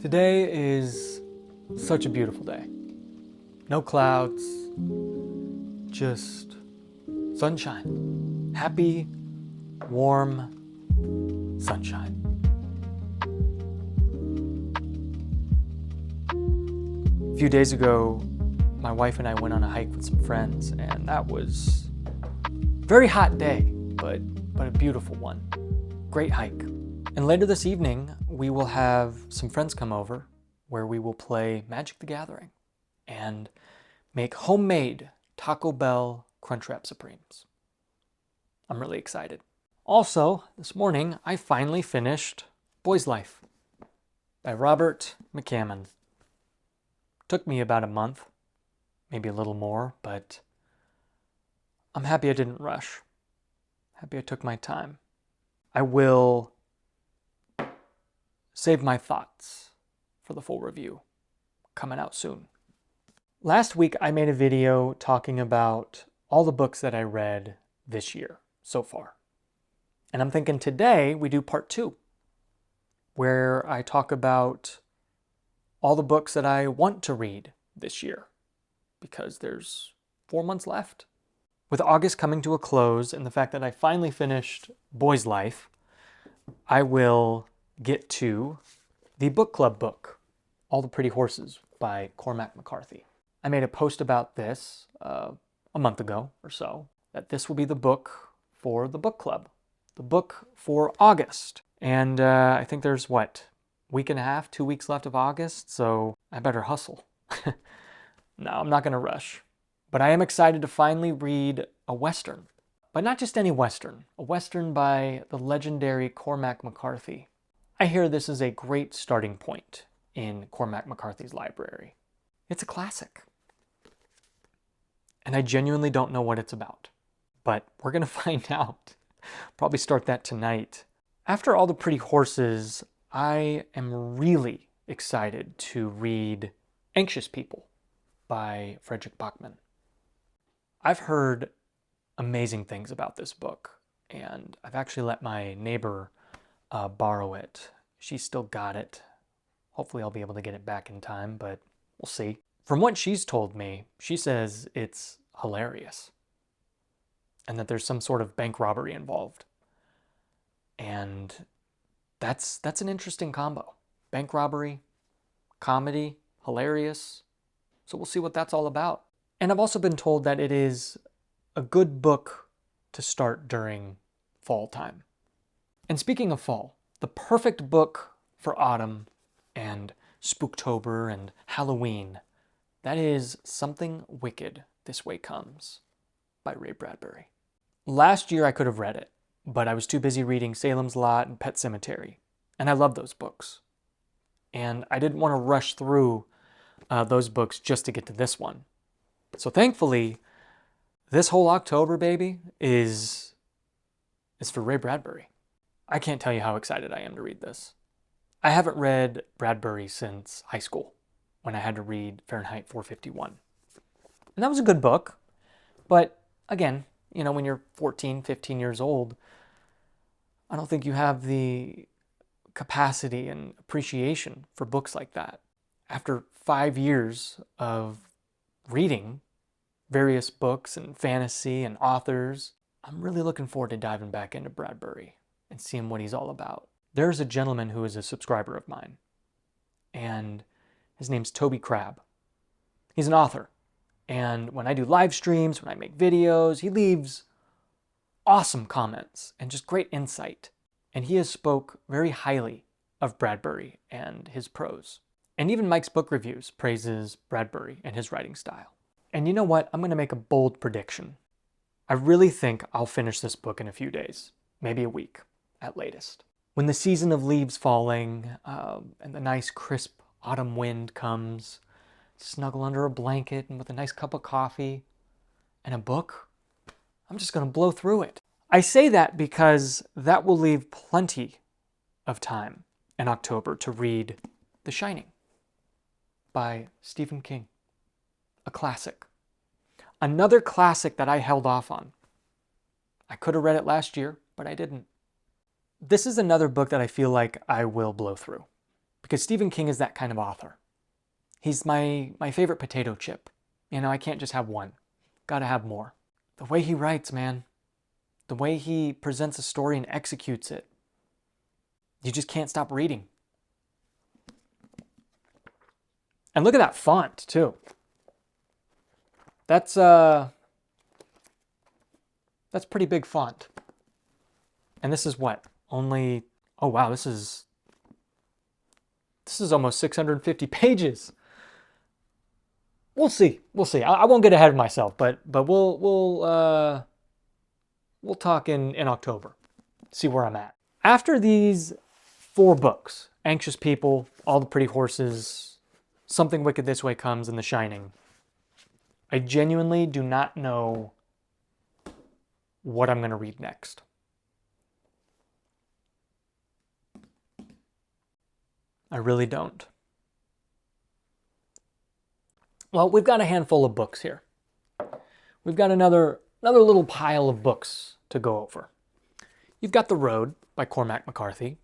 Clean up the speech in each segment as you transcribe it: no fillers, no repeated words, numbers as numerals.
Today is such a beautiful day. No clouds, just sunshine. Happy, warm sunshine. A few days ago, my wife and I went on a hike with some friends, and that was a very hot day, but a beautiful one. Great hike. And later this evening, we will have some friends come over where we will play Magic the Gathering and make homemade Taco Bell Crunchwrap Supremes. I'm really excited. Also, this morning, I finally finished Boy's Life by Robert McCammon. Took me about a month, maybe a little more, but I'm happy I didn't rush. Happy I took my time. I will save my thoughts for the full review, coming out soon. Last week I made a video talking about all the books that I read this year so far. And I'm thinking today we do part 2, where I talk about all the books that I want to read this year, because there's 4 months left. With August coming to a close and the fact that I finally finished Boy's Life, I will get to the book club book, All the Pretty Horses by Cormac McCarthy. I made a post about this a month ago or so, that this will be the book for the book club, the book for August. And I think there's, week and a half, 2 weeks left of August, so I better hustle. No, I'm not going to rush. But I am excited to finally read a Western. But not just any Western, a Western by the legendary Cormac McCarthy. I hear this is a great starting point in Cormac McCarthy's library. It's a classic. And I genuinely don't know what it's about. But we're going to find out. Probably start that tonight. After All the Pretty Horses, I am really excited to read Anxious People by Fredrik Backman. I've heard amazing things about this book, and I've actually let my neighbor borrow it. She's still got it. Hopefully I'll be able to get it back in time, but we'll see. From what she's told me, she says it's hilarious and that there's some sort of bank robbery involved. And that's an interesting combo. Bank robbery, comedy, hilarious. So we'll see what that's all about. And I've also been told that it is a good book to start during fall time. And speaking of fall, the perfect book for autumn and Spooktober and Halloween, that is Something Wicked This Way Comes by Ray Bradbury. Last year I could have read it, but I was too busy reading Salem's Lot and Pet Sematary, and I love those books. And I didn't want to rush through those books just to get to this one. So thankfully, this whole October, baby, is for Ray Bradbury. I can't tell you how excited I am to read this. I haven't read Bradbury since high school, when I had to read Fahrenheit 451. And that was a good book, but again, when you're 14, 15 years old, I don't think you have the capacity and appreciation for books like that. After 5 years of reading various books and fantasy and authors, I'm really looking forward to diving back into Bradbury and seeing what he's all about. There's a gentleman who is a subscriber of mine, and his name's Toby Crabb. He's an author, and when I do live streams, when I make videos, he leaves awesome comments and just great insight. And he has spoke very highly of Bradbury and his prose. And even Mike's Book Reviews praises Bradbury and his writing style. And you know what? I'm going to make a bold prediction. I really think I'll finish this book in a few days, maybe a week at latest. When the season of leaves falling and the nice crisp autumn wind comes, snuggle under a blanket and with a nice cup of coffee and a book, I'm just going to blow through it. I say that because that will leave plenty of time in October to read The Shining by Stephen King. A classic. Another classic that I held off on. I could have read it last year, but I didn't. This is another book that I feel like I will blow through. because Stephen King is that kind of author. He's my favorite potato chip. You know, I can't just have one. Gotta have more. The way he writes, man. The way he presents a story and executes it. You just can't stop reading. And look at that font, too. That's pretty big font. And this is what? Only, oh wow, this is almost 650 pages. We'll see. I won't get ahead of myself, but we'll talk in October. See where I'm at. After these 4 books, Anxious People, All the Pretty Horses, Something Wicked This Way Comes, and The Shining, I genuinely do not know what I'm going to read next. I really don't. Well, we've got a handful of books here. We've got another little pile of books to go over. You've got The Road by Cormac McCarthy,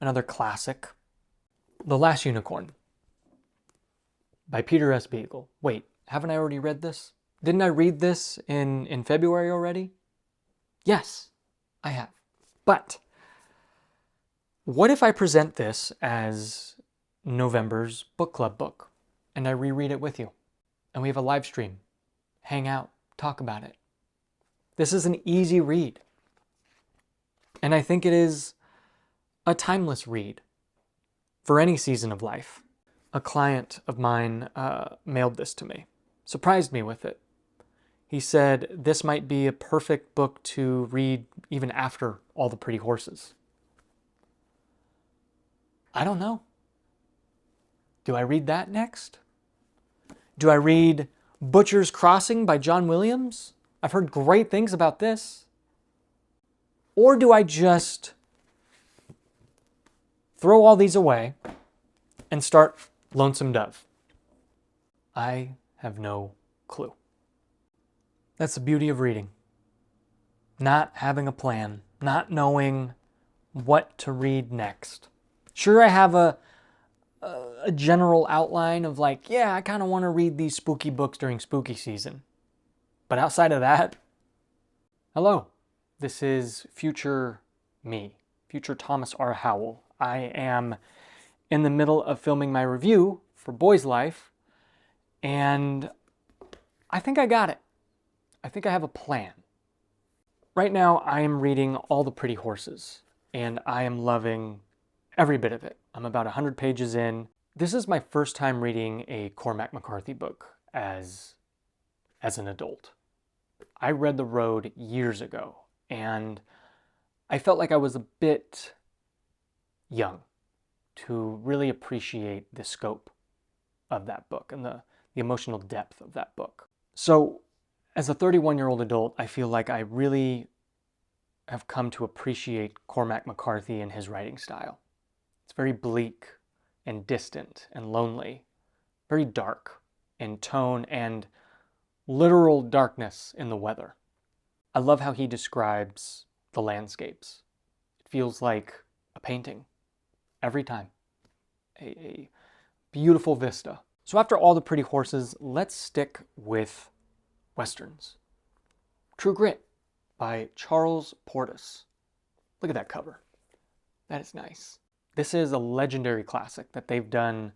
another classic. The Last Unicorn by Peter S. Beagle. Wait, haven't I already read this? Didn't I read this in February already? Yes, I have. But what if I present this as November's book club book and I reread it with you and we have a live stream, hang out, talk about it? This is an easy read. And I think it is a timeless read for any season of life. A client of mine mailed this to me, surprised me with it. He said this might be a perfect book to read even after All the Pretty Horses. I don't know. Do I read that next? Do I read Butcher's Crossing by John Williams? I've heard great things about this. Or do I just throw all these away and start Lonesome Dove? I have no clue. That's the beauty of reading. Not having a plan, not knowing what to read next. Sure, I have a general outline of like, yeah, I kind of want to read these spooky books during spooky season. But outside of that, hello, this is future me, future Thomas R. Howell. I am in the middle of filming my review for Boy's Life, and I think I got it. I think I have a plan. Right now, I am reading All the Pretty Horses, and I am loving every bit of it. I'm about 100 pages in. This is my first time reading a Cormac McCarthy book as an adult. I read The Road years ago, and I felt like I was a bit young to really appreciate the scope of that book and the emotional depth of that book. So, as a 31-year-old adult, I feel like I really have come to appreciate Cormac McCarthy and his writing style. It's very bleak and distant and lonely, very dark in tone and literal darkness in the weather. I love how he describes the landscapes. It feels like a painting every time. A beautiful vista. So after All the Pretty Horses, let's stick with Westerns. True Grit by Charles Portis. Look at that cover. That is nice. This is a legendary classic that they've done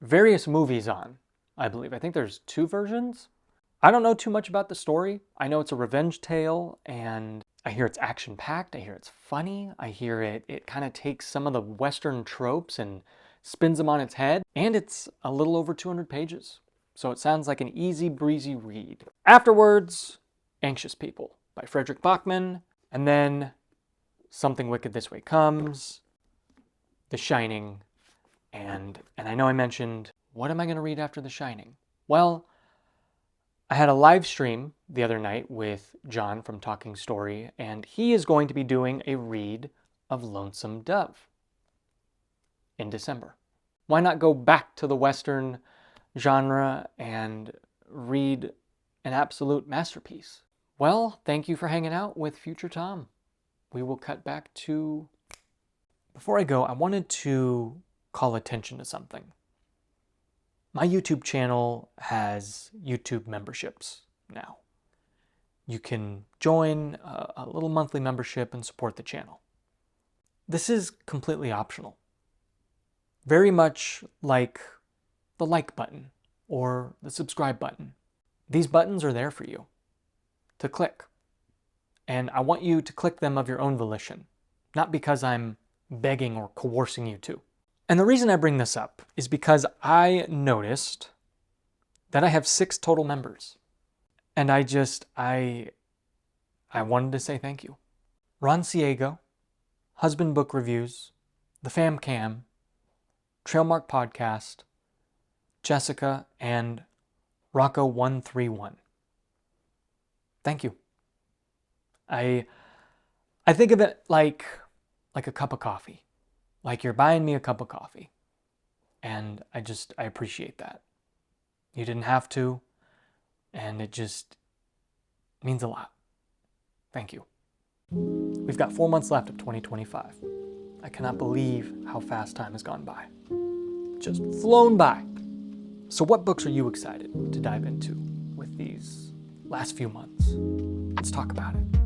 various movies on, I believe. I think there's 2 versions. I don't know too much about the story. I know it's a revenge tale, and I hear it's action-packed. I hear it's funny. I hear it kind of takes some of the Western tropes and spins them on its head. And it's a little over 200 pages. So it sounds like an easy breezy read. Afterwards, Anxious People by Frederick Bachman. And then Something Wicked This Way Comes, The Shining, and I know I mentioned, what am I going to read after The Shining? Well, I had a live stream the other night with John from Talking Story, and he is going to be doing a read of Lonesome Dove in December. Why not go back to the Western genre and read an absolute masterpiece? Well, thank you for hanging out with Future Tom. We will cut back to... Before I go, I wanted to call attention to something. My YouTube channel has YouTube memberships now. You can join a little monthly membership and support the channel. This is completely optional. Very much like the like button or the subscribe button. These buttons are there for you to click. And I want you to click them of your own volition, not because I'm begging or coercing you to. And the reason I bring this up is because I noticed that I have 6 total members. And I wanted to say thank you. Ron Ciego, Husband Book Reviews, The Fam Cam, Trailmark Podcast, Jessica, and Rocco131. Thank you. I think of it like a cup of coffee. Like you're buying me a cup of coffee. And I appreciate that. You didn't have to, and it just means a lot. Thank you. We've got 4 months left of 2025. I cannot believe how fast time has gone by. Just flown by. So what books are you excited to dive into with these last few months? Let's talk about it.